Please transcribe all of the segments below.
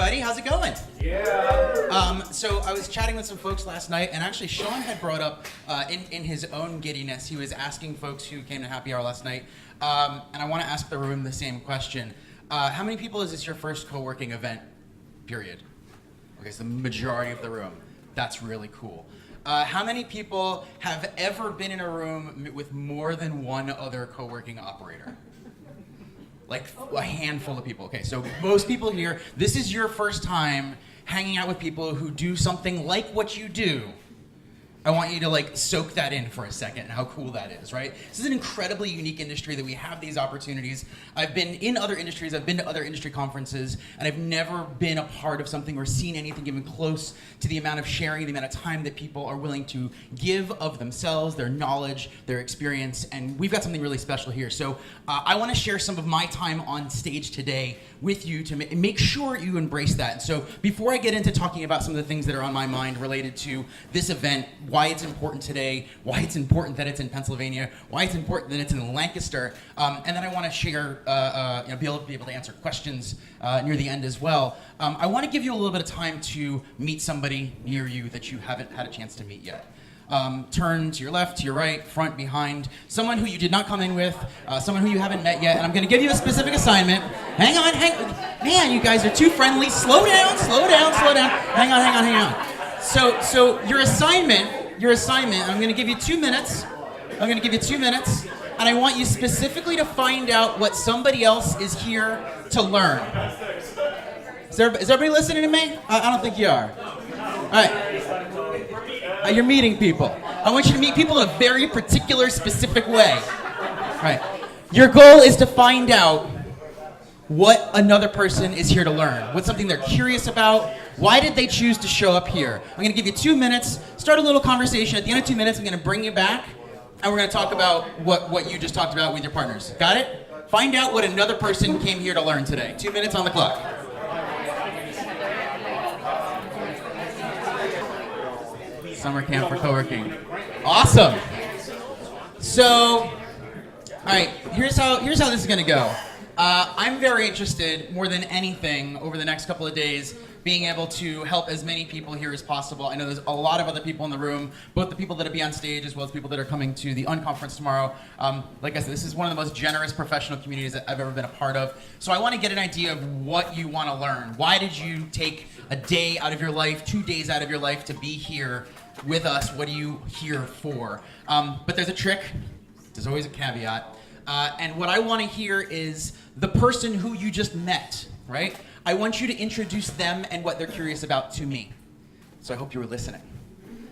everybody. How's it going? Yeah. So I was chatting with some folks last night, and actually Sean had brought up, in his own giddiness, he was asking folks who came to happy hour last night, and I want to ask the room the same question. How many people is this your first co-working event, period? Okay, so the majority of the room. That's really cool. How many people have ever been in a room with more than one other co-working operator? Like a handful of people. Okay, so most people here, this is your first time hanging out with people who do something like what you do. I want you to like soak that in for a second, how cool that is, right? This is an incredibly unique industry that we have these opportunities. I've been in other industries, I've been to other industry conferences, and I've never been a part of something or seen anything even close to the amount of sharing, the amount of time that people are willing to give of themselves, their knowledge, their experience, and we've got something really special here. So I want to share some of my time on stage today with you to make sure you embrace that. And so before I get into talking about some of the things that are on my mind related to this event, why it's important today, why it's important that it's in Pennsylvania, why it's important that it's in Lancaster, and then I want to share, be able to answer questions near the end as well. I want to give you a little bit of time to meet somebody near you that you haven't had a chance to meet yet. Turn to your left, to your right, front, behind, someone who you did not come in with, someone who you haven't met yet, and I'm going to give you a specific assignment. Hang on, man, you guys are too friendly. Slow down. Hang on. So your assignment, I'm going to give you 2 minutes. And I want you specifically to find out what somebody else is here to learn. Is everybody listening to me? I don't think you are. All right. You're meeting people. I want you to meet people in a very particular, specific way. All right. Your goal is to find out what another person is here to learn. What's something they're curious about? Why did they choose to show up here? I'm going to give you 2 minutes, start a little conversation. At the end of 2 minutes, I'm going to bring you back, and we're going to talk about what you just talked about with your partners. Got it? Find out what another person came here to learn today. 2 minutes on the clock. Summer camp for co-working. Awesome. So, all right, here's how this is going to go. I'm very interested, more than anything, over the next couple of days, being able to help as many people here as possible. I know there's a lot of other people in the room, both the people that will be on stage as well as people that are coming to the unconference tomorrow. Like I said, this is one of the most generous professional communities that I've ever been a part of. So I want to get an idea of what you want to learn. Why did you take a day out of your life, 2 days out of your life to be here with us? What are you here for? But there's a trick. There's always a caveat. And what I want to hear is the person who you just met, right? I want you to introduce them and what they're curious about to me. So I hope you were listening,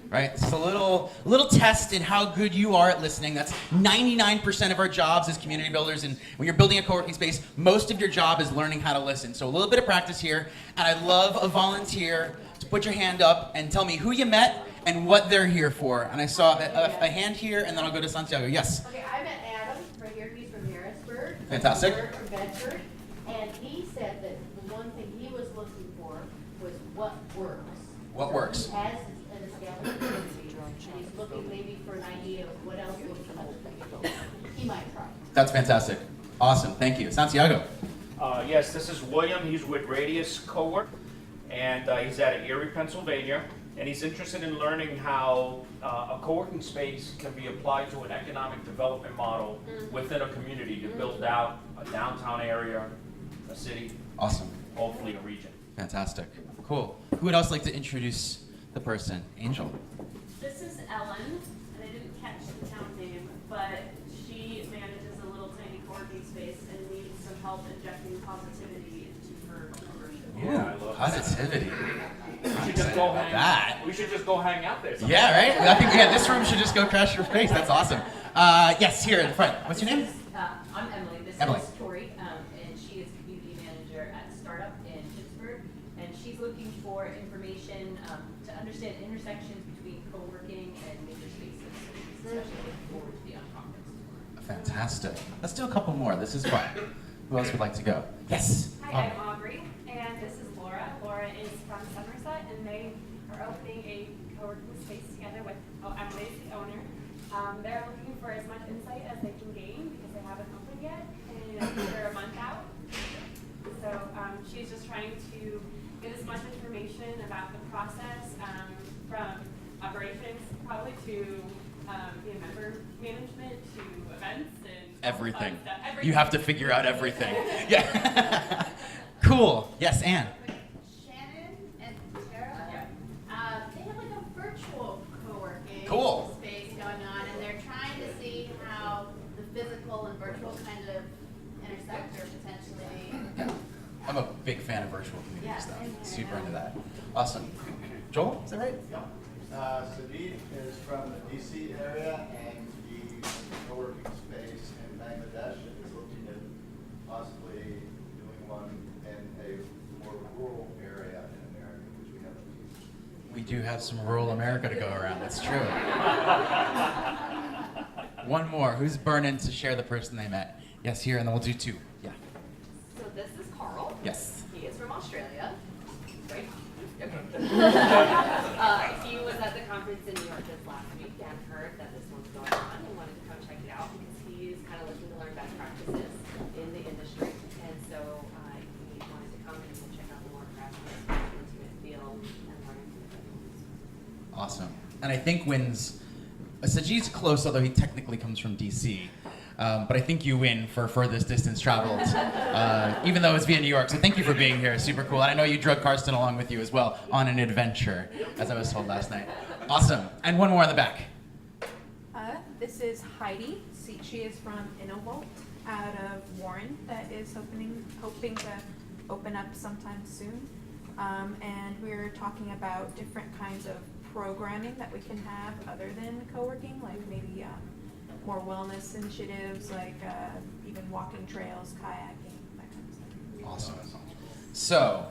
right? It's a little test in how good you are at listening. That's 99% of our jobs as community builders. And when you're building a co-working space, most of your job is learning how to listen. So a little bit of practice here. And I'd love a volunteer to put your hand up and tell me who you met and what they're here for. And I saw a hand here, and then I'll go to Santiago. Yes? Okay, I met Adam right here. He's from Harrisburg. Fantastic. From Bedford. And he said that the one thing he was looking for was what works. What works? He has an established community, and he's looking maybe for an idea of what else he might try. That's fantastic. Awesome. Thank you. Santiago. Yes, this is William. He's with Radius Cowork, and he's out of Erie, Pennsylvania. And he's interested in learning how a co-working space can be applied to an economic development model within a community to build out a downtown area, a city, Awesome. hopefully a region. Fantastic. Cool. Who would else like to introduce the person? Angel. This is Ellen, and I didn't catch the town name, but she manages a little tiny co-working space and needs some help injecting positivity into her membership. Yeah, I love Positivity. We should just go hang out there sometime. Yeah, right? I think this room should just go crash your face. That's awesome. Yes, here in the front. What's your name? I'm Emily. This Emily. is Tori, and she is community manager at Startup in Pittsburgh. And she's looking for information to understand intersections between co-working and maker spaces. She's especially looking forward to the unconference. Fantastic. Let's do a couple more. This is fun. Who else would like to go? Yes. Hi, I'm Aubrey, and this is Laura. Laura is from Somerset, and they are opening a co-working space together with Emily, the owner. They're looking for as much insight as they can gain because they haven't opened yet, and they're a month out. So she's just trying to information about the process, from operations probably to member management to events and Everything. fun stuff. You have to figure out everything. Yeah. Cool. Yes, Anne. Shannon and Tara, Yeah. they have like a virtual co-working Cool. space going on, and they're trying to see how the physical and virtual kind of intersect or potentially. I'm a big fan of virtual community Yeah, stuff. same here. Super into that. Awesome. Joel, is that right? Sadid is from the DC area, and he has a co-working space in Bangladesh and is looking at possibly doing one in a more rural area in America, which we haven't. We do have some rural America to go around. That's true. One more. Who's burning to share the person they met? Yes, here, and then we'll do two. Yeah. So this is Carl. Yes. He is from Australia, right? Okay. He was at the conference in New York this last week and heard that this one's going on and wanted to come check it out because he's kind of looking to learn best practices in the industry. And so he wanted to come and check out the more grassroots, intimate feel and learn from the Awesome. And I think wins. Sajid's close, although he technically comes from DC. But I think you win for furthest distance traveled, even though it's via New York. So thank you for being here. Super cool. And I know you drug Karsten along with you as well on an adventure, as I was told last night. Awesome. And one more in the back. This is Heidi. She is from Innovolt out of Warren that is hoping to open up sometime soon. And we're talking about different kinds of programming that we can have other than co-working, like maybe more wellness initiatives, like even walking trails, kayaking, that kind of stuff. Awesome. So,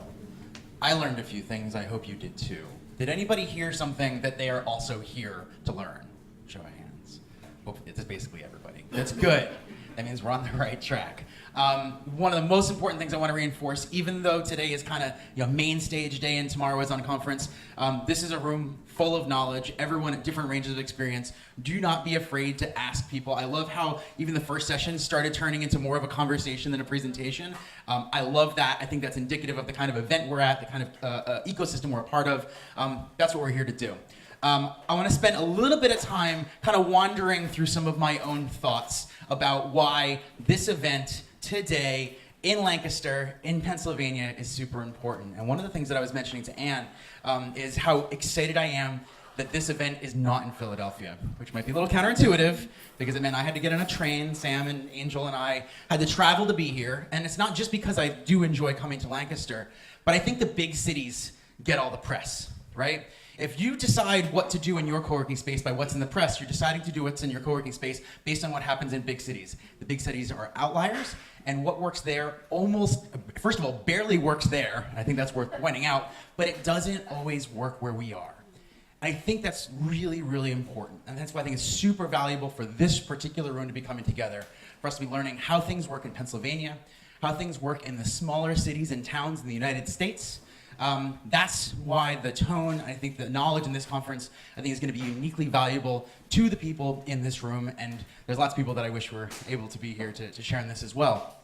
I learned a few things. I hope you did too. Did anybody hear something that they are also here to learn? Show of hands. Well, it's basically everybody. That's good. That means we're on the right track. One of the most important things I want to reinforce, even though today is kind of main stage day and tomorrow is on conference, this is a room full of knowledge, everyone at different ranges of experience. Do not be afraid to ask people. I love how even the first session started turning into more of a conversation than a presentation. I love that. I think that's indicative of the kind of event we're at, the kind of ecosystem we're a part of. That's what we're here to do. I want to spend a little bit of time kind of wandering through some of my own thoughts about why this event today in Lancaster, in Pennsylvania, is super important. And one of the things that I was mentioning to Anne is how excited I am that this event is not in Philadelphia, which might be a little counterintuitive because it meant I had to get on a train. Sam and Angel and I had to travel to be here. And it's not just because I do enjoy coming to Lancaster, but I think the big cities get all the press, right? If you decide what to do in your co-working space by what's in the press, you're deciding to do what's in your co-working space based on what happens in big cities. The big cities are outliers, and what works there first of all, barely works there. I think that's worth pointing out, but it doesn't always work where we are. I think that's really, really important, and that's why I think it's super valuable for this particular room to be coming together, for us to be learning how things work in Pennsylvania, how things work in the smaller cities and towns in the United States. That's why the tone, I think the knowledge in this conference, I think is going to be uniquely valuable to the people in this room, and there's lots of people that I wish were able to be here to share in this as well.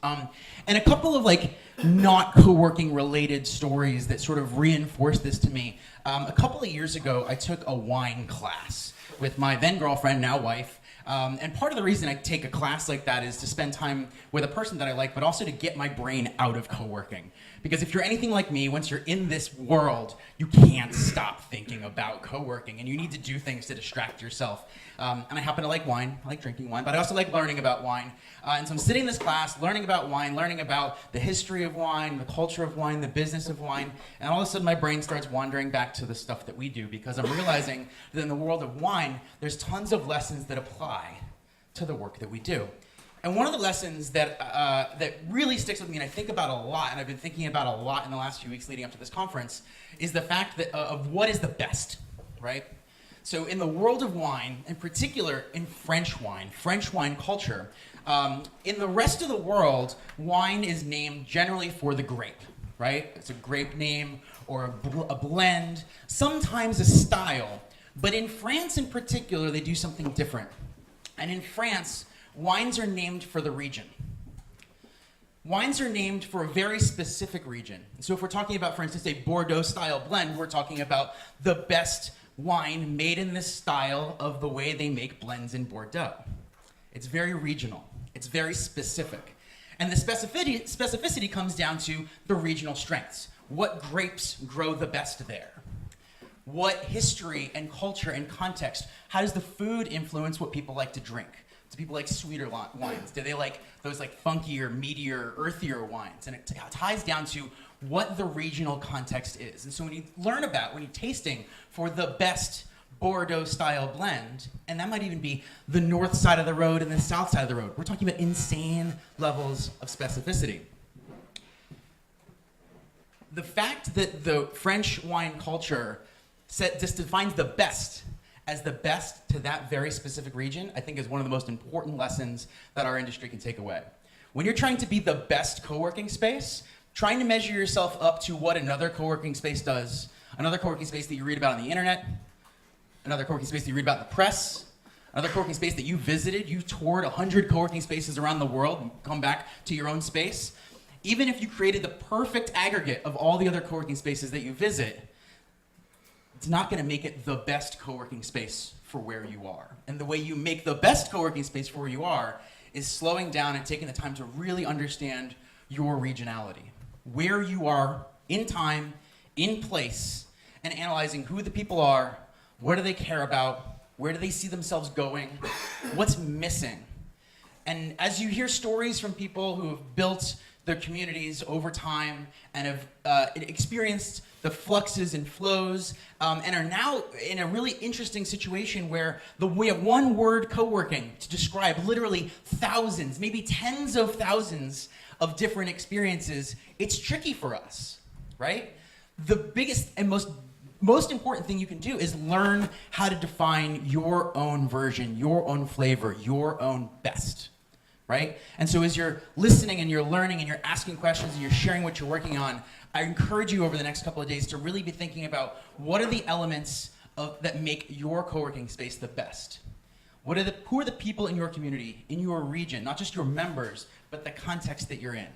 And a couple of not co-working related stories that sort of reinforce this to me. A couple of years ago, I took a wine class with my then girlfriend, now wife. And part of the reason I take a class like that is to spend time with a person that I like, but also to get my brain out of co-working. Because if you're anything like me, once you're in this world, you can't stop thinking about co-working, and you need to do things to distract yourself. And I happen to like wine. I like drinking wine, but I also like learning about wine. And so I'm sitting in this class, learning about wine, learning about the history of wine, the culture of wine, the business of wine, and all of a sudden my brain starts wandering back to the stuff that we do, because I'm realizing that in the world of wine, there's tons of lessons that apply to the work that we do. And one of the lessons that that really sticks with me, and I think about a lot, and I've been thinking about a lot in the last few weeks leading up to this conference, is the fact that of what is the best, right? So in the world of wine, in particular in French wine culture, in the rest of the world, wine is named generally for the grape, right? It's a grape name or a blend, sometimes a style. But in France in particular, they do something different. And in France, wines are named for the region. wines are named for a very specific region. So if we're talking about, for instance, a Bordeaux-style blend, we're talking about the best wine made in this style of the way they make blends in Bordeaux. It's very regional. It's very specific. And the specificity comes down to the regional strengths. What grapes grow the best there? What history and culture and context? How does the food influence what people like to drink? Do people like sweeter wines? Do they like those like funkier, meatier, earthier wines? And it ties down to what the regional context is. And so when you're tasting for the best Bordeaux style blend, and that might even be the north side of the road and the south side of the road, we're talking about insane levels of specificity. The fact that the French wine culture just defines the best as the best to that very specific region, I think is one of the most important lessons that our industry can take away. When you're trying to be the best co-working space, trying to measure yourself up to what another co-working space does, another co-working space that you read about on the internet, another co-working space that you read about in the press, another co-working space that you visited, you toured 100 co-working spaces around the world and come back to your own space. Even if you created the perfect aggregate of all the other co-working spaces that you visit, it's not going to make it the best co-working space for where you are. And the way you make the best co-working space for where you are is slowing down and taking the time to really understand your regionality, where you are in time, in place, and analyzing who the people are, what do they care about, where do they see themselves going, what's missing. And as you hear stories from people who have built their communities over time and have experienced the fluxes and flows and are now in a really interesting situation where we have one word co-working to describe literally thousands, maybe tens of thousands of different experiences, it's tricky for us, right? The biggest and most important thing you can do is learn how to define your own version, your own flavor, your own best. Right? And so as you're listening and you're learning and you're asking questions and you're sharing what you're working on, I encourage you over the next couple of days to really be thinking about what are the elements that make your co-working space the best. Who are the people in your community, in your region, not just your members, but the context that you're in?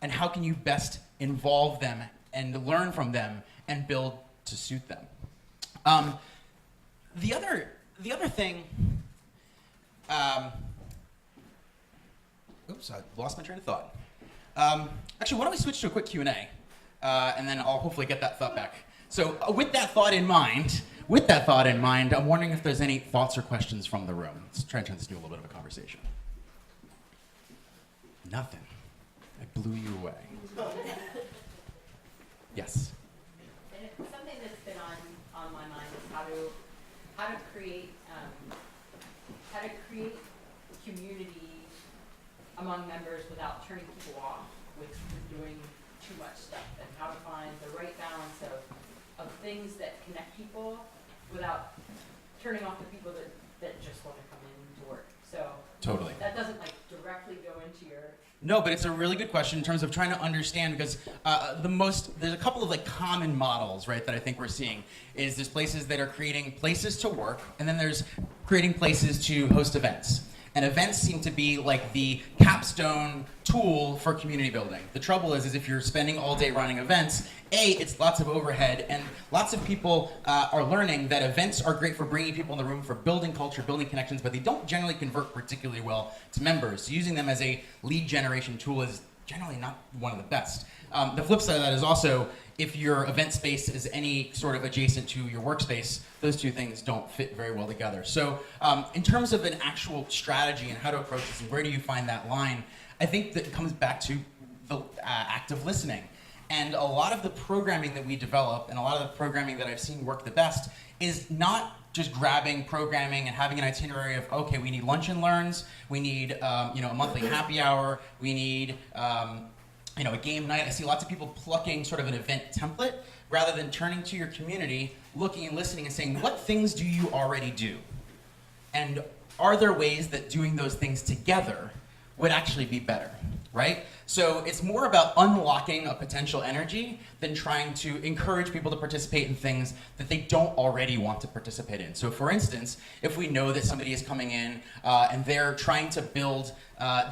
And how can you best involve them and learn from them and build to suit them? The other thing, oops, I lost my train of thought. Actually, why don't we switch to a quick Q&A, and then I'll hopefully get that thought back. So with that thought in mind, I'm wondering if there's any thoughts or questions from the room. Let's try and turn this into a little bit of a conversation. Nothing. I blew you away. Yes. And something that's been on my mind is how to create community among members without turning people off with doing too much stuff, and how to find the right balance of things that connect people without turning off the people that just want to come in to work. So Totally. that doesn't like directly go into your. No, but it's a really good question in terms of trying to understand, because there's a couple of like common models, right, that I think we're seeing. Is there's places that are creating places to work, and then there's creating places to host events. And events seem to be like the capstone tool for community building. The trouble is if you're spending all day running events, it's lots of overhead, and lots of people are learning that events are great for bringing people in the room, for building culture, building connections, but they don't generally convert particularly well to members. So using them as a lead generation tool is generally not one of the best. The flip side of that is also, if your event space is any sort of adjacent to your workspace, those two things don't fit very well together. So in terms of an actual strategy and how to approach this and where do you find that line, I think that it comes back to the act of listening. And a lot of the programming that we develop and a lot of the programming that I've seen work the best is not just grabbing programming and having an itinerary of, okay, we need lunch and learns, we need a monthly happy hour, we need a game night. I see lots of people plucking sort of an event template rather than turning to your community, looking and listening and saying, what things do you already do? And are there ways that doing those things together would actually be better, right? So it's more about unlocking a potential energy than trying to encourage people to participate in things that they don't already want to participate in. So for instance, if we know that somebody is coming in and they're trying to build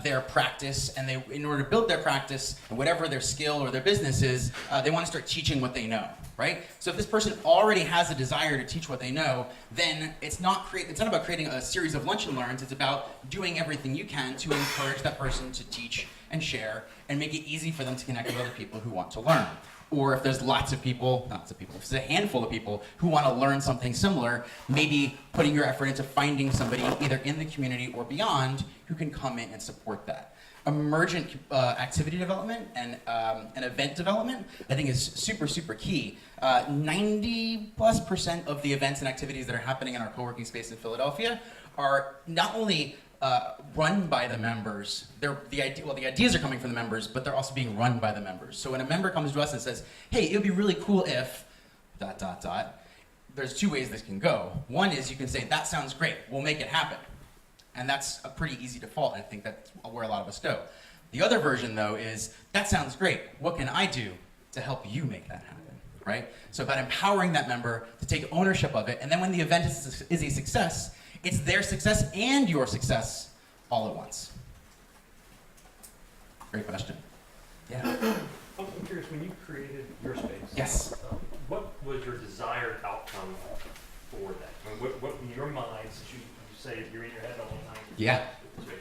their practice, and in order to build their practice, and whatever their skill or their business is, they want to start teaching what they know, right? So if this person already has a desire to teach what they know, then it's not about creating a series of lunch and learns, it's about doing everything you can to encourage that person to teach and share, and make it easy for them to connect with other people who want to learn. Or if there's if there's a handful of people who want to learn something similar, maybe putting your effort into finding somebody either in the community or beyond who can come in and support that. Emergent activity development and event development, I think, is super, super key. 90+% of the events and activities that are happening in our co-working space in Philadelphia are not only run by the members. The ideas are coming from the members, but they're also being run by the members. So when a member comes to us and says, hey, it would be really cool if ... there's two ways this can go. One is you can say, that sounds great, we'll make it happen. And that's a pretty easy default, and I think that's where a lot of us go. The other version, though, is, that sounds great, what can I do to help you make that happen, right? So about empowering that member to take ownership of it, and then when the event is a success, it's their success and your success all at once. Great question. Yeah. I'm curious, when you created your space, Yes. What was your desired outcome for that? I mean, what in your mind, since you say you're in your head all the time, Yeah.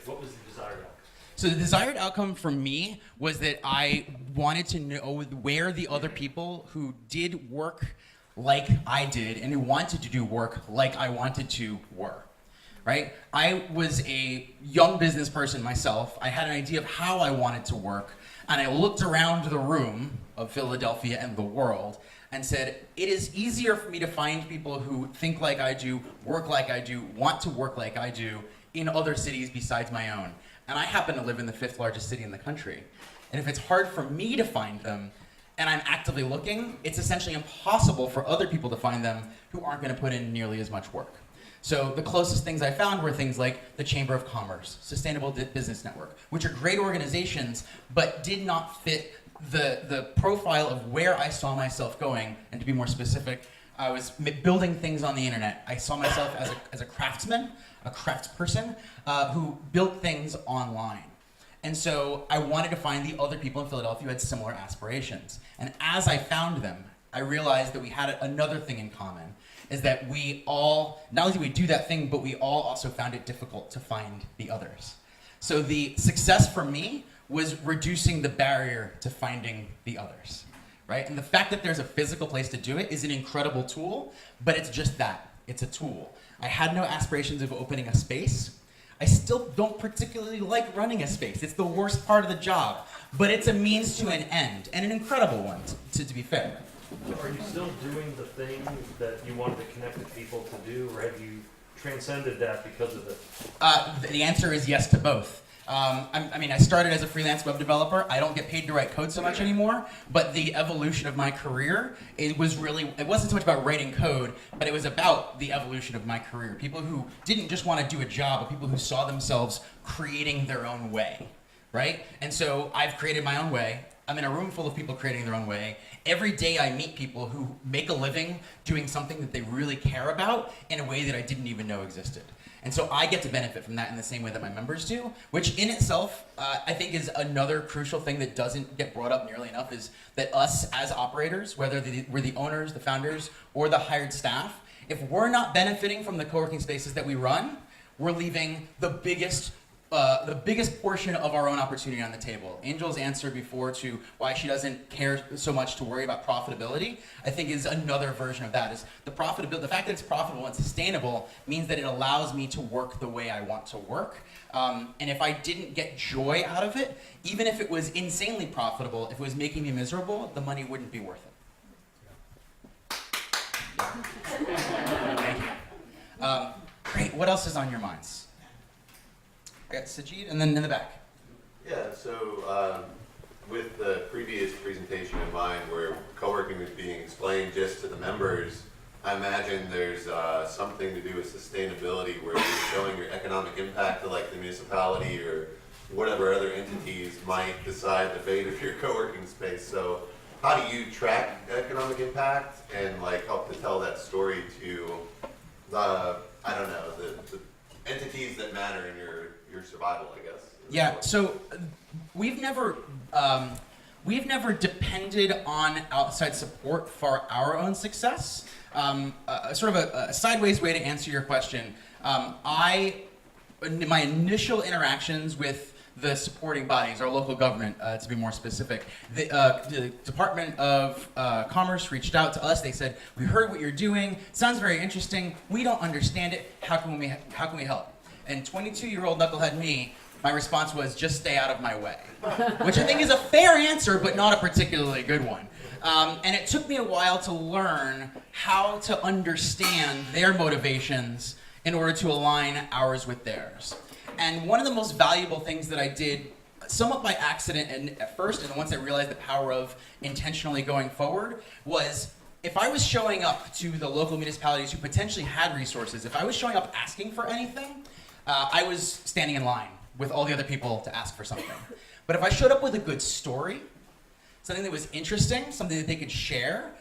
what was the desired outcome? So the desired outcome for me was that I wanted to know where the other people who did work like I did and who wanted to do work like I wanted to were. Right? I was a young business person myself. I had an idea of how I wanted to work, and I looked around the room of Philadelphia and the world and said, it is easier for me to find people who think like I do, work like I do, want to work like I do in other cities besides my own. And I happen to live in the 5th largest city in the country. And if it's hard for me to find them, and I'm actively looking, it's essentially impossible for other people to find them who aren't going to put in nearly as much work. So the closest things I found were things like the Chamber of Commerce, Sustainable Business Network, which are great organizations, but did not fit the profile of where I saw myself going. And to be more specific, I was building things on the internet. I saw myself as a craftsman, a craftsperson, who built things online. And so I wanted to find the other people in Philadelphia who had similar aspirations. And as I found them, I realized that we had another thing in common, is that we all, not only did we do that thing, but we all also found it difficult to find the others. So the success for me was reducing the barrier to finding the others, right? And the fact that there's a physical place to do it is an incredible tool, but it's just that, it's a tool. I had no aspirations of opening a space. I still don't particularly like running a space. It's the worst part of the job, but it's a means to an end, and an incredible one, to be fair. So are you still doing the thing that you wanted to connect with people to do, or have you transcended that because of it? The answer is yes to both. I started as a freelance web developer. I don't get paid to write code so much anymore, but the evolution of my career, it wasn't so much about writing code, but it was about the evolution of my career. People who didn't just want to do a job, but people who saw themselves creating their own way, right? And so I've created my own way. I'm in a room full of people creating their own way. Every day I meet people who make a living doing something that they really care about in a way that I didn't even know existed. And so I get to benefit from that in the same way that my members do, which in itself, I think is another crucial thing that doesn't get brought up nearly enough, is that us as operators, whether we're the owners, the founders, or the hired staff, if we're not benefiting from the co-working spaces that we run, we're leaving the biggest portion of our own opportunity on the table. Angel's answer before to why she doesn't care so much to worry about profitability, I think is another version of that. Is the fact that it's profitable and sustainable means that it allows me to work the way I want to work. And if I didn't get joy out of it, even if it was insanely profitable, if it was making me miserable, the money wouldn't be worth it. Thank you. Great, what else is on your minds? I got Sajid, and then in the back. Yeah, so with the previous presentation in mind where co-working was being explained just to the members, I imagine there's something to do with sustainability where you're showing your economic impact to like the municipality or whatever other entities might decide the fate of your co-working space. So how do you track economic impact and like help to tell that story to the entities that matter in your survival, I guess? Yeah, so we've never depended on outside support for our own success. Sort of a sideways way to answer your question. My initial interactions with the supporting bodies, our local government, to be more specific, the Department of Commerce reached out to us. They said, "We heard what you're doing. Sounds very interesting. We don't understand it. How can we help?" And 22-year-old knucklehead me, my response was, "Just stay out of my way," which I think is a fair answer, but not a particularly good one. And it took me a while to learn how to understand their motivations in order to align ours with theirs. And one of the most valuable things that I did, somewhat by accident and at first, and once I realized the power of intentionally going forward, was if I was showing up to the local municipalities who potentially had resources, if I was showing up asking for anything, I was standing in line with all the other people to ask for something. But if I showed up with a good story, something that was interesting, something that they could share,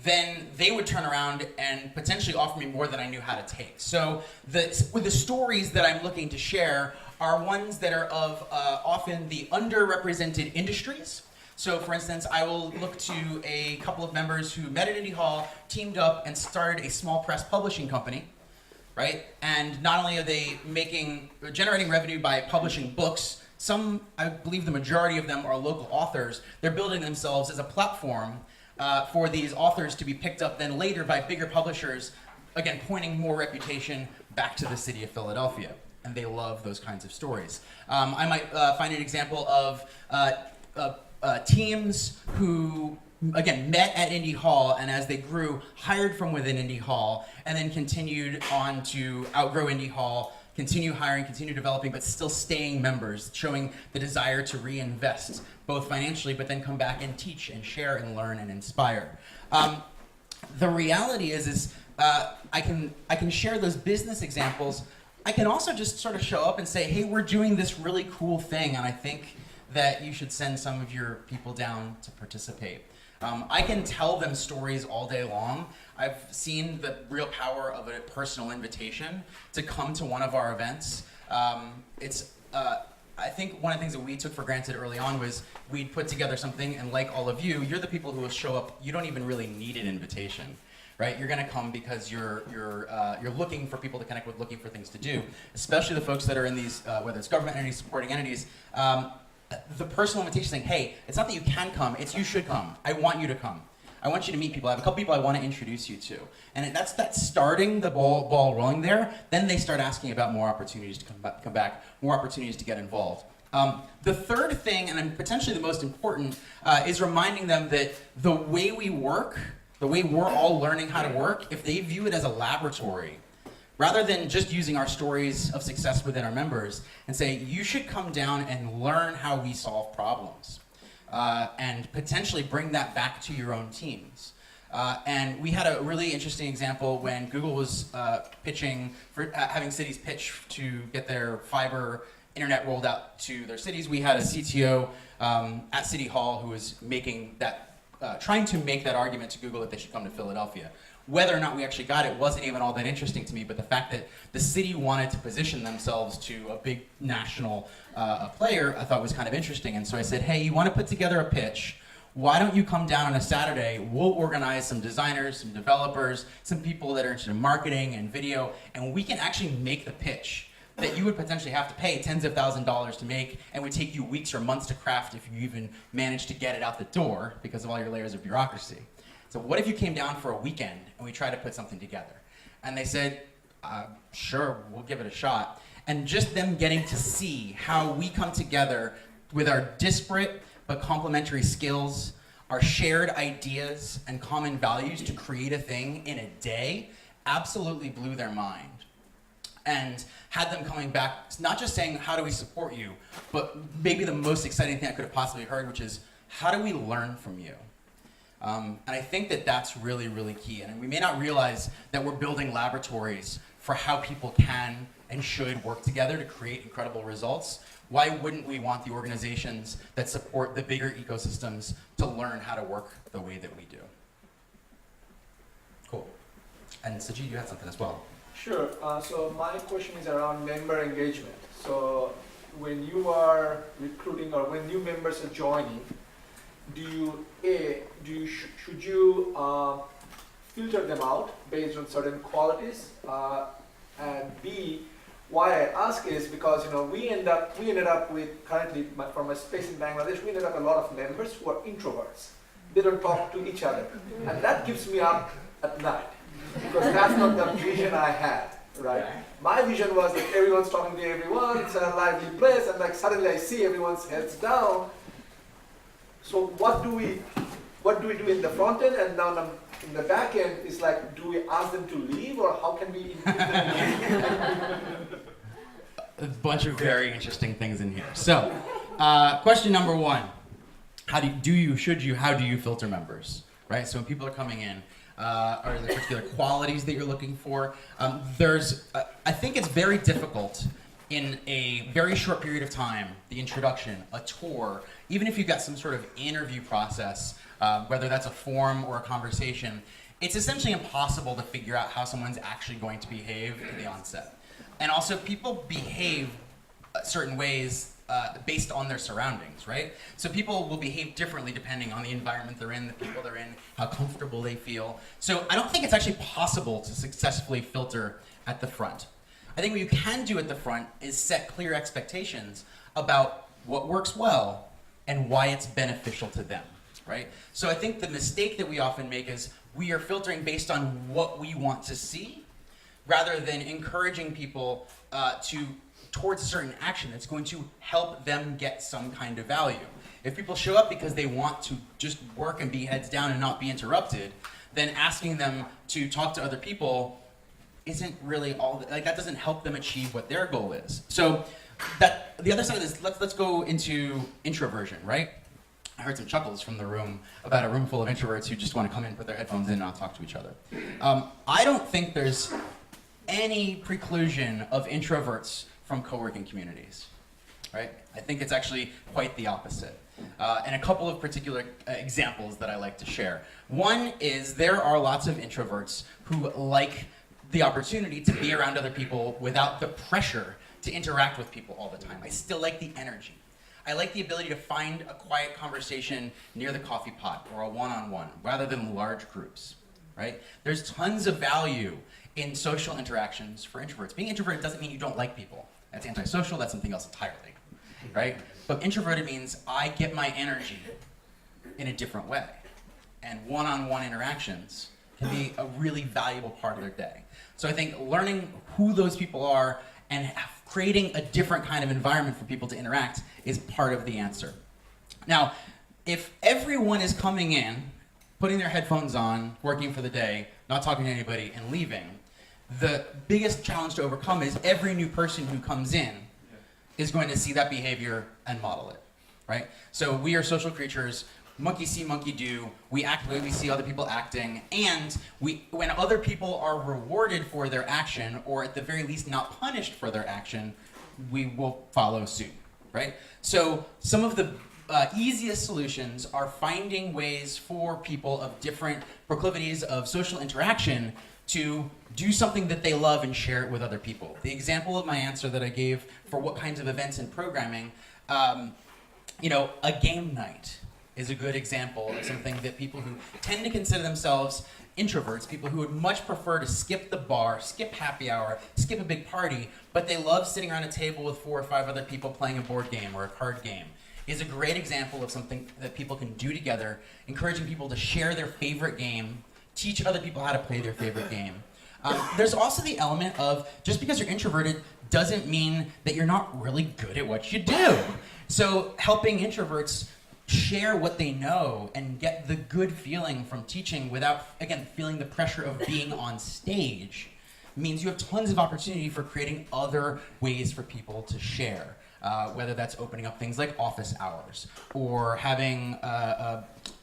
then they would turn around and potentially offer me more than I knew how to take. So with the stories that I'm looking to share are ones that are of often the underrepresented industries. So for instance, I will look to a couple of members who met at Indy Hall, teamed up, and started a small press publishing company, right? And not only are they generating revenue by publishing books, some, I believe the majority of them are local authors, they're building themselves as a platform for these authors to be picked up then later by bigger publishers, again, pointing more reputation back to the city of Philadelphia. And they love those kinds of stories. I might find an example of teams who, again, met at Indy Hall, and as they grew, hired from within Indy Hall, and then continued on to outgrow Indy Hall, continue hiring, continue developing, but still staying members, showing the desire to reinvest, both financially, but then come back and teach and share and learn and inspire. The reality is I can share those business examples. I can also just sort of show up and say, hey, we're doing this really cool thing, and I think that you should send some of your people down to participate. I can tell them stories all day long. I've seen the real power of a personal invitation to come to one of our events. I think one of the things that we took for granted early on was we'd put together something, and like all of you, you're the people who will show up. You don't even really need an invitation, right? You're going to come because you're looking for people to connect with, looking for things to do. Especially the folks that are in these, whether it's government entities, supporting entities. The personal invitation saying, hey, it's not that you can come, it's you should come. I want you to come. I want you to meet people. I have a couple people I want to introduce you to. And that's starting the ball rolling there. Then they start asking about more opportunities to come back, more opportunities to get involved. The third thing, and potentially the most important, is reminding them that the way we work, the way we're all learning how to work, if they view it as a laboratory, rather than just using our stories of success within our members and say, you should come down and learn how we solve problems and potentially bring that back to your own teams. And we had a really interesting example when Google was pitching for having cities pitch to get their fiber internet rolled out to their cities. We had a CTO at City Hall who was making that, trying to make that argument to Google that they should come to Philadelphia. Whether or not we actually got it wasn't even all that interesting to me, but the fact that the city wanted to position themselves to a big national player, I thought was kind of interesting. And so I said, hey, you want to put together a pitch? Why don't you come down on a Saturday? We'll organize some designers, some developers, some people that are interested in marketing and video, and we can actually make the pitch that you would potentially have to pay tens of thousands of dollars to make, and would take you weeks or months to craft if you even managed to get it out the door because of all your layers of bureaucracy. So what if you came down for a weekend and we tried to put something together? And they said, sure, we'll give it a shot. And just them getting to see how we come together with our disparate but complementary skills, our shared ideas and common values to create a thing in a day absolutely blew their mind. And had them coming back, not just saying, how do we support you, but maybe the most exciting thing I could have possibly heard, which is, how do we learn from you? And I think that that's really, really key. And we may not realize that we're building laboratories for how people can and should work together to create incredible results. Why wouldn't we want the organizations that support the bigger ecosystems to learn how to work the way that we do? Cool. And Sajid, you had something as well. Sure. So my question is around member engagement. So when you are recruiting or when new members are joining, should you filter them out based on certain qualities? And B, why I ask is because we ended up with currently from my space in Bangladesh, we ended up a lot of members who are introverts. They don't talk to each other, and that keeps me up at night because that's not the vision I had. Right? My vision was that everyone's talking to everyone, it's a lively place, and like suddenly I see everyone's heads down. So what do we do in the front end and down in the back end is like, do we ask them to leave or how can we include them? A bunch of very interesting things in here. So, question number one, how do you filter members, right? So when people are coming in, are there particular qualities that you're looking for? I think it's very difficult in a very short period of time, the introduction, a tour, even if you've got some sort of interview process, whether that's a form or a conversation, it's essentially impossible to figure out how someone's actually going to behave at the onset. And also, people behave certain ways based on their surroundings, right? So people will behave differently depending on the environment they're in, the people they're in, how comfortable they feel. So I don't think it's actually possible to successfully filter at the front. I think what you can do at the front is set clear expectations about what works well and why it's beneficial to them, right? So I think the mistake that we often make is we are filtering based on what we want to see rather than encouraging people towards a certain action that's going to help them get some kind of value. If people show up because they want to just work and be heads down and not be interrupted, then asking them to talk to other people isn't really that doesn't help them achieve what their goal is. So the other side of this, let's go into introversion, right? I heard some chuckles from the room about a room full of introverts who just want to come in, put their headphones in, and not talk to each other. I don't think there's any preclusion of introverts from co-working communities, right? I think it's actually quite the opposite. And a couple of particular examples that I like to share. One is there are lots of introverts who like the opportunity to be around other people without the pressure to interact with people all the time. I still like the energy. I like the ability to find a quiet conversation near the coffee pot or a one-on-one rather than large groups, right? There's tons of value in social interactions for introverts. Being introverted doesn't mean you don't like people. That's antisocial, that's something else entirely, right? But introverted means I get my energy in a different way. And one-on-one interactions can be a really valuable part of their day. So I think learning who those people are and creating a different kind of environment for people to interact is part of the answer. Now, if everyone is coming in, putting their headphones on, working for the day, not talking to anybody, and leaving, the biggest challenge to overcome is every new person who comes in is going to see that behavior and model it, right? So we are social creatures. Monkey see, monkey do. We act the way we see other people acting, and when other people are rewarded for their action, or at the very least not punished for their action, we will follow suit, right? So some of the easiest solutions are finding ways for people of different proclivities of social interaction to do something that they love and share it with other people. The example of my answer that I gave for what kinds of events and programming, a game night is a good example of something that people who tend to consider themselves introverts, people who would much prefer to skip the bar, skip happy hour, skip a big party, but they love sitting around a table with 4 or 5 other people playing a board game or a card game, is a great example of something that people can do together, encouraging people to share their favorite game, teach other people how to play their favorite game. There's also the element of just because you're introverted doesn't mean that you're not really good at what you do. So helping introverts share what they know and get the good feeling from teaching without, again, feeling the pressure of being on stage means you have tons of opportunity for creating other ways for people to share. Whether that's opening up things like office hours or having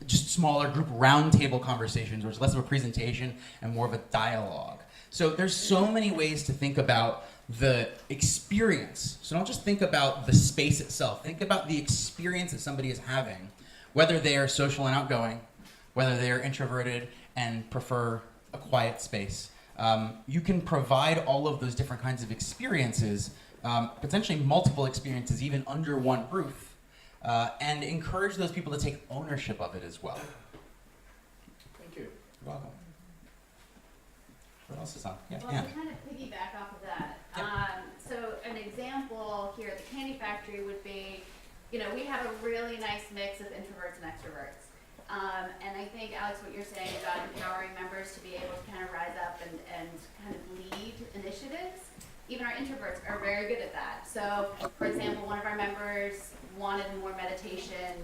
just smaller group roundtable conversations where it's less of a presentation and more of a dialogue. So there's so many ways to think about the experience. So don't just think about the space itself. Think about the experience that somebody is having, whether they are social and outgoing, whether they are introverted and prefer a quiet space. You can provide all of those different kinds of experiences potentially multiple experiences, even under one roof, and encourage those people to take ownership of it as well. Thank you. You're welcome. What else is on? Yeah, Well, yeah. to kind of piggyback off of that, Yep. so an example here at the Candy Factory would be, you know, we have a really nice mix of introverts and extroverts. And I think, Alex, what you're saying about empowering members to be able to kind of rise up and kind of lead initiatives, even our introverts are very good at that. So, for example, one of our members wanted more meditation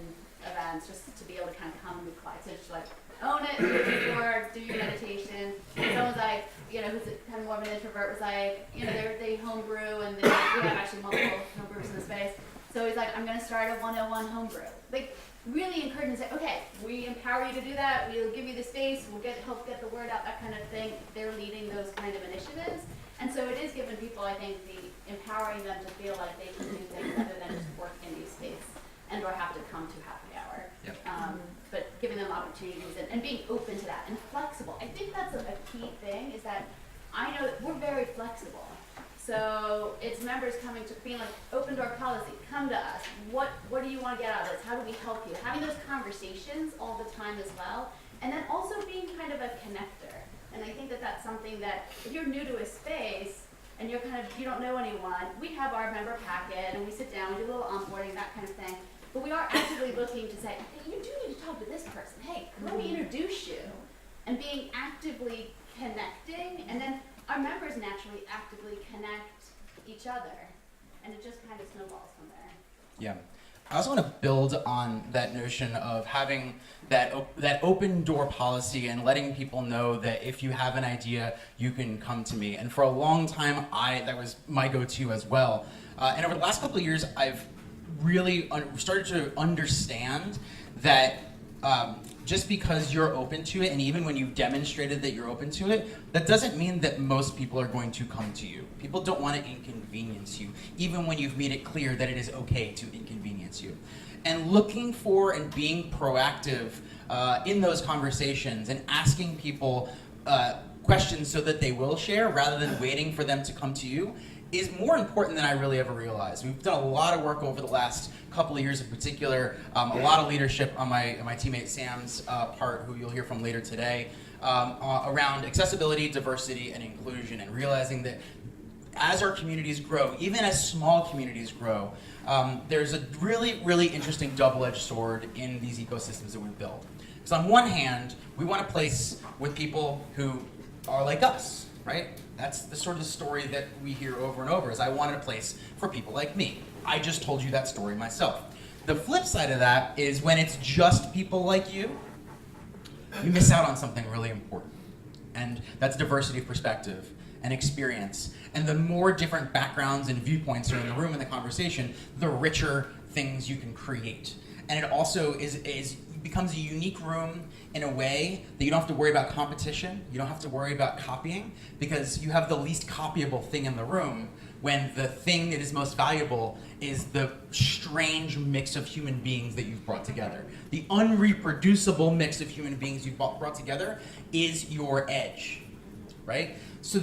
events just to be able to kind of come and be quiet. So just like, own it, do your meditation. Someone's like, you know, who's kind of more of an introvert was like, you know, they homebrew and we have actually multiple homebrewers in the space. So he's like, I'm going to start a 101 homebrew. Like, really encourage them to say, okay, we empower you to do that. We'll give you the space. We'll help get the word out, that kind of thing. They're leading those kind of initiatives. And so it is giving people, I think, empowering them to feel like they can do things other than just work in a space and or have to come to happy hour. Yep. But giving them opportunities and being open to that and flexible. I think that's a key thing is that I know that we're very flexible. So it's members coming to being like, open door policy, come to us. What do you want to get out of this? How do we help you? Having those conversations all the time as well. And then also being kind of a connector. And I think that that's something that if you're new to a space and you don't know anyone, we have our member packet and we sit down, we do a little onboarding, that kind of thing. But we are actively looking to say, hey, you do need to talk to this person. Hey, let me introduce you. And being actively connecting, and then our members naturally actively connect each other. And it just kind of snowballs from there. Yeah. I also want to build on that notion of having that open door policy and letting people know that if you have an idea, you can come to me. And for a long time, that was my go-to as well. And over the last couple of years, I've really started to understand that just because you're open to it, and even when you've demonstrated that you're open to it, that doesn't mean that most people are going to come to you. People don't want to inconvenience you, even when you've made it clear that it is okay to inconvenience you. And looking for and being proactive in those conversations and asking people questions so that they will share rather than waiting for them to come to you is more important than I really ever realized. We've done a lot of work over the last couple of years in particular, a lot of leadership on my teammate Sam's part, who you'll hear from later today, around accessibility, diversity, and inclusion, and realizing that as our communities grow, even as small communities grow, there's a really, really interesting double-edged sword in these ecosystems that we build. Because on one hand, we want a place with people who are like us, right? That's the sort of story that we hear over and over, is I wanted a place for people like me. I just told you that story myself. The flip side of that is when it's just people like you miss out on something really important. And that's diversity of perspective and experience. And the more different backgrounds and viewpoints are in the room in the conversation, the richer things you can create. And it also becomes a unique room in a way that you don't have to worry about competition, you don't have to worry about copying, because you have the least copyable thing in the room, when the thing that is most valuable is the strange mix of human beings that you've brought together. The unreproducible mix of human beings you've brought together is your edge, right? So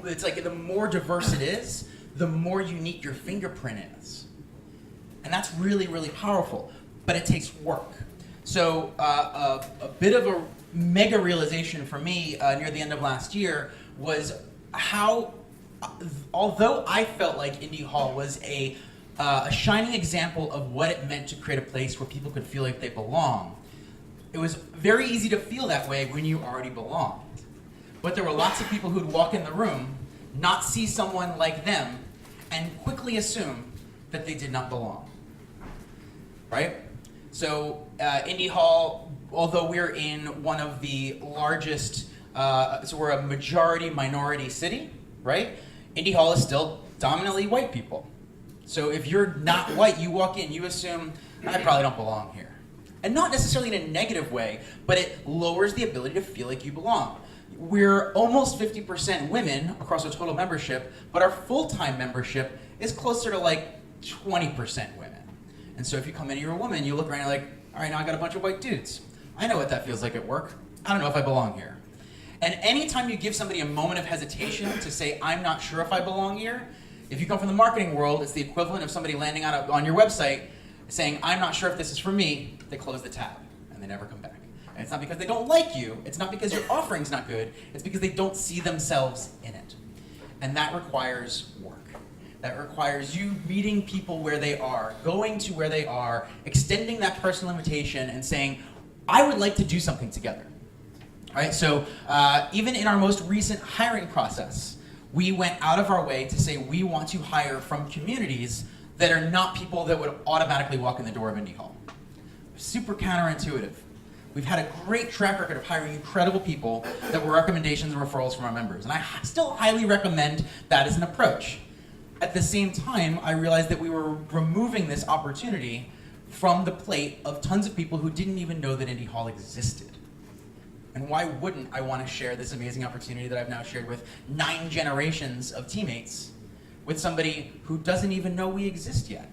it's like the more diverse it is, the more unique your fingerprint is. And that's really, really powerful, but it takes work. So a bit of a mega realization for me near the end of last year was how, although I felt like Indy Hall was a shining example of what it meant to create a place where people could feel like they belong, it was very easy to feel that way when you already belonged. But there were lots of people who'd walk in the room, not see someone like them, and quickly assume that they did not belong, right? So Indy Hall, although we're in one of the largest, so we're a majority minority city, right? Indy Hall is still dominantly white people. So if you're not white, you walk in, you assume, I probably don't belong here. And not necessarily in a negative way, but it lowers the ability to feel like you belong. We're almost 50% women across our total membership, but our full-time membership is closer to like 20% women. And so if you come in, you're a woman, you look around, you're like, all right, now I got a bunch of white dudes. I know what that feels like at work. I don't know if I belong here. And anytime you give somebody a moment of hesitation to say, I'm not sure if I belong here, If you come from the marketing world, it's the equivalent of somebody landing on your website saying, I'm not sure if this is for me. They close the tab and they never come back. And it's not because they don't like you. It's not because your offering's not good. It's because they don't see themselves in it. And that requires work. That requires you meeting people where they are, going to where they are, extending that personal invitation and saying, I would like to do something together. All right, so even in our most recent hiring process, we went out of our way to say we want to hire from communities that are not people that would automatically walk in the door of Indy Hall. Super counterintuitive. We've had a great track record of hiring incredible people that were recommendations and referrals from our members. And I still highly recommend that as an approach. At the same time, I realized that we were removing this opportunity from the plate of tons of people who didn't even know that Indy Hall existed. And why wouldn't I want to share this amazing opportunity that I've now shared with 9 generations of teammates with somebody who doesn't even know we exist yet?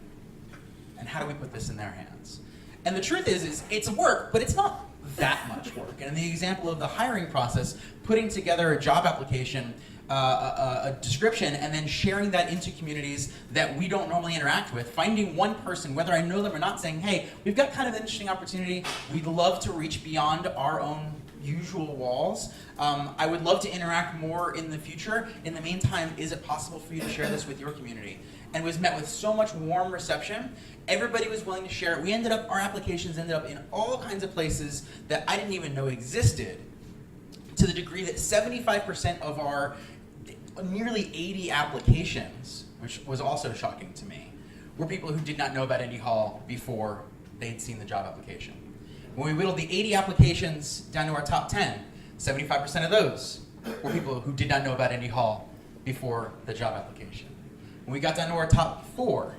And how do we put this in their hands? And the truth is it's work, but it's not that much work. And in the example of the hiring process, putting together a job application, a description, and then sharing that into communities that we don't normally interact with, finding one person, whether I know them or not, saying, hey, we've got kind of an interesting opportunity. We'd love to reach beyond our own usual walls. I would love to interact more in the future. In the meantime, is it possible for you to share this with your community? And was met with so much warm reception. Everybody was willing to share it. Our applications ended up in all kinds of places that I didn't even know existed, to the degree that 75% of our nearly 80 applications, which was also shocking to me, were people who did not know about Indy Hall before they'd seen the job application. When we whittled the 80 applications down to our top 10, 75% of those were people who did not know about Indy Hall before the job application. When we got down to our top 4,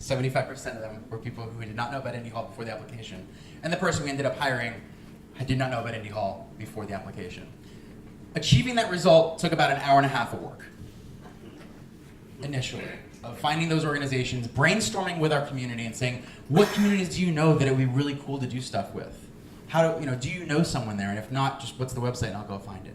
75% of them were people who did not know about Indy Hall before the application. And the person we ended up hiring did not know about Indy Hall before the application. Achieving that result took about an hour and a half of work, initially, of finding those organizations, brainstorming with our community and saying, what communities do you know that it would be really cool to do stuff with? Do you know someone there? And if not, just what's the website and I'll go find it.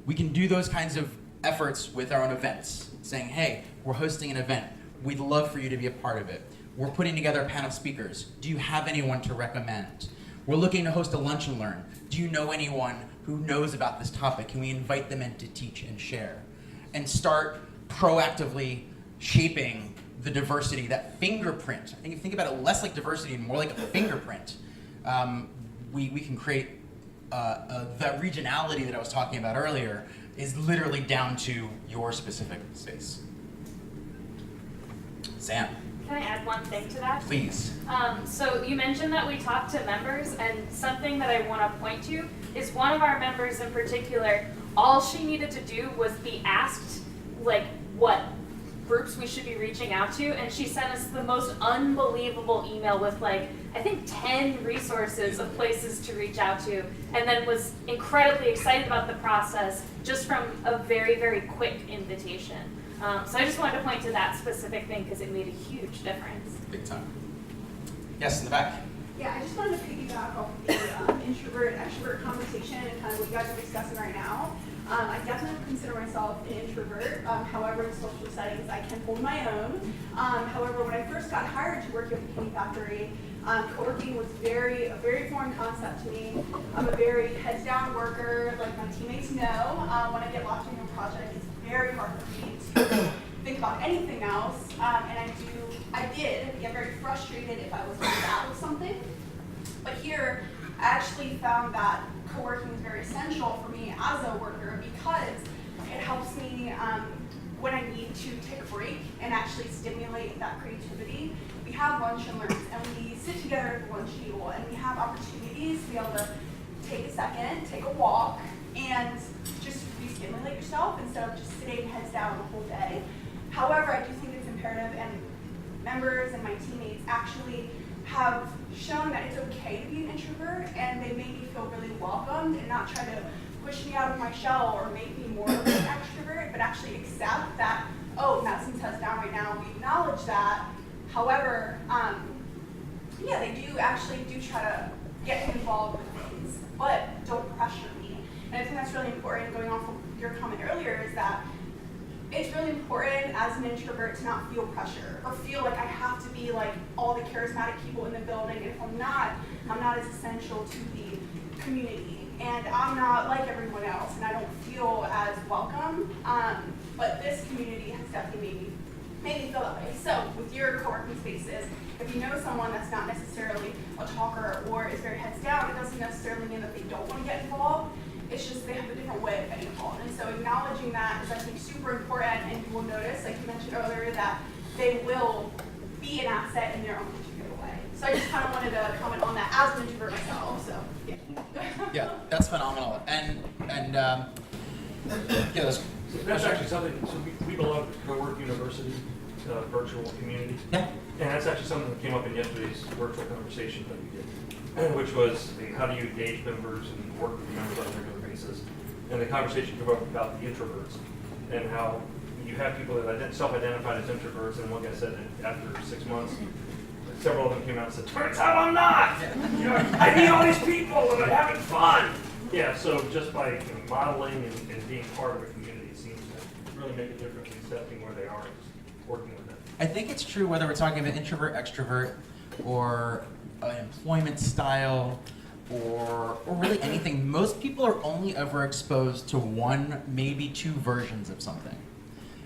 We can do those kinds of efforts with our own events, saying, hey, we're hosting an event. We'd love for you to be a part of it. We're putting together a panel of speakers. Do you have anyone to recommend? We're looking to host a lunch and learn. Do you know anyone who knows about this topic? Can we invite them in to teach and share? And start proactively shaping the diversity, that fingerprint. I think if you think about it less like diversity and more like a fingerprint, we can create that regionality that I was talking about earlier is literally down to your specific space. Sam. Can I add one thing to that? Please. So you mentioned that we talked to members, and something that I want to point to is one of our members in particular, all she needed to do was be asked, what groups we should be reaching out to, and she sent us the most unbelievable email with I think 10 resources of places to reach out to, and then was incredibly excited about the process just from a very, very quick invitation. So I just wanted to point to that specific thing because it made a huge difference. Big time. Yes, in the back. Yeah, I just wanted to piggyback off the introvert-extrovert conversation and kind of what you guys are discussing right now. I definitely consider myself an introvert. However, in social settings, I can hold my own. However, when I first got hired to work at the Candy Factory, co-working was a very foreign concept to me. I'm a very heads-down worker, like my teammates know. When I get locked into a project, it's very hard for me to think about anything else. And I did get very frustrated if I was bad with something. But here, I actually found that co-working is very essential for me as a worker because it helps me when I need to take a break and actually stimulate that creativity. We have lunch and learns, and we sit together at the lunch table, and we have opportunities to be able to take a second, take a walk, and just re-stimulate yourself instead of just sitting heads down the whole day. However, I do think it's imperative, and members and my teammates actually have shown that it's okay to be an introvert, and they make me feel really welcomed and not try to push me out of my shell or make me more of an extrovert, but actually accept that, oh, Madison's heads down right now, we acknowledge that. However, they do try to get me involved with things, but don't pressure me. And I think that's really important, going off of your comment earlier, is that it's really important as an introvert to not feel pressure or feel like I have to be like all the charismatic people in the building. And if I'm not as essential to the community. And I'm not like everyone else, and I don't feel as welcome. But this community has definitely made me feel that way. So with your co-working spaces, if you know someone that's not necessarily a talker or is very heads down, it doesn't necessarily mean that they don't want to get involved. It's just they have a different way of getting involved. And so acknowledging that is, I think, super important. And you will notice, like you mentioned earlier, that they will be an asset in their own particular way. So I just kind of wanted to comment on that as an introvert myself. So yeah. Yeah, that's phenomenal. And yeah, That's actually something, so we belong to Coworking University, virtual community. Yeah. And that's actually something that came up in yesterday's virtual conversation that we did, which was how do you engage members and work with members on a regular basis. And the conversation came up about the introverts and how you have people that self-identified as introverts, and one guy said that after 6 months, several of them came out and said, turns out I'm not! You know, I meet all these people and I'm having fun! Yeah, so just by modeling and being part of a community, it seems to really make a difference in accepting where they are and just working with them. I think it's true whether we're talking about introvert, extrovert, or an employment style, or really anything. Most people are only ever exposed to one, maybe two versions of something.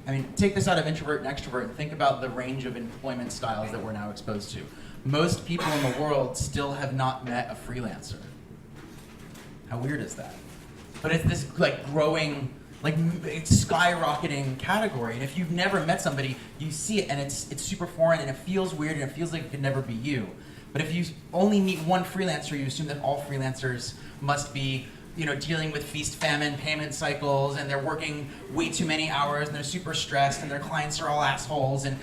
I mean, take this out of introvert and extrovert and think about the range of employment styles that we're now exposed to. Most people in the world still have not met a freelancer. How weird is that? But it's this like growing, like it's skyrocketing category. And if you've never met somebody, you see it and it's super foreign and it feels weird and it feels like it could never be you. But if you only meet one freelancer, you assume that all freelancers must be, dealing with feast, famine, payment cycles, and they're working way too many hours, and they're super stressed, and their clients are all assholes, and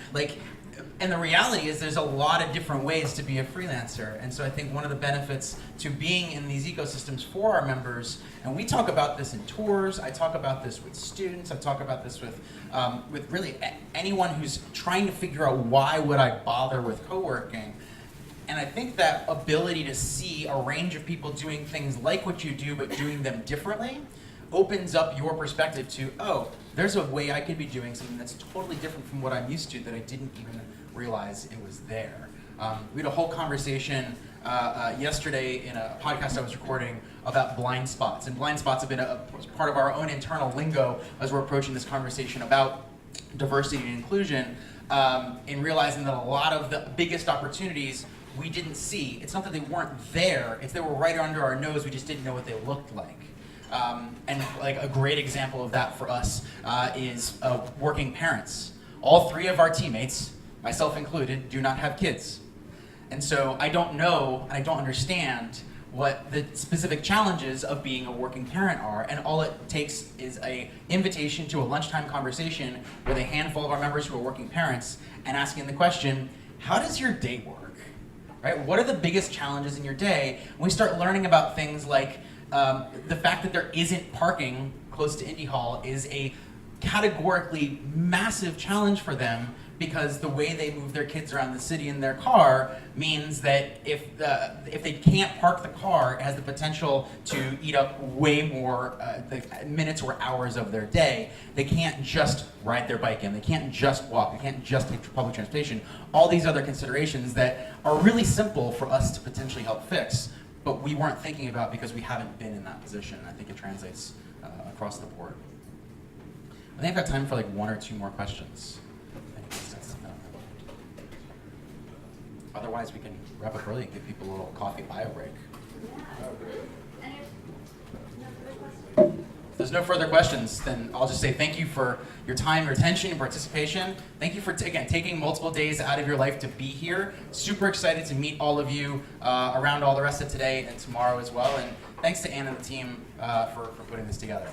the reality is there's a lot of different ways to be a freelancer. And so I think one of the benefits to being in these ecosystems for our members, and we talk about this in tours, I talk about this with students, I talk about this with really anyone who's trying to figure out why would I bother with co-working. And I think that ability to see a range of people doing things like what you do, but doing them differently, opens up your perspective to, oh, there's a way I could be doing something that's totally different from what I'm used to that I didn't even realize it was there. We had a whole conversation yesterday in a podcast I was recording about blind spots. And blind spots have been a part of our own internal lingo as we're approaching this conversation about diversity and inclusion, in realizing that a lot of the biggest opportunities we didn't see. It's not that they weren't there, it's they were right under our nose, we just didn't know what they looked like. And like a great example of that for us is working parents. All three of our teammates, myself included, do not have kids. And so I don't know, and I don't understand what the specific challenges of being a working parent are, and all it takes is an invitation to a lunchtime conversation with a handful of our members who are working parents and asking the question, how does your day work? Right? What are the biggest challenges in your day? And we start learning about things like the fact that there isn't parking close to Indy Hall is a categorically massive challenge for them, because the way they move their kids around the city in their car means that if they can't park the car, it has the potential to eat up way more the minutes or hours of their day. They can't just ride their bike in, they can't just walk, they can't just take public transportation. All these other considerations that are really simple for us to potentially help fix, but we weren't thinking about because we haven't been in that position. I think it translates across the board. I think I've got time for like one or two more questions. Otherwise, we can wrap up early and give people a little coffee bio break. If there's no further questions, then I'll just say thank you for your time, your attention, and participation. Thank you for, again, taking multiple days out of your life to be here. Super excited to meet all of you around all the rest of today and tomorrow as well. And thanks to Ann and the team for putting this together.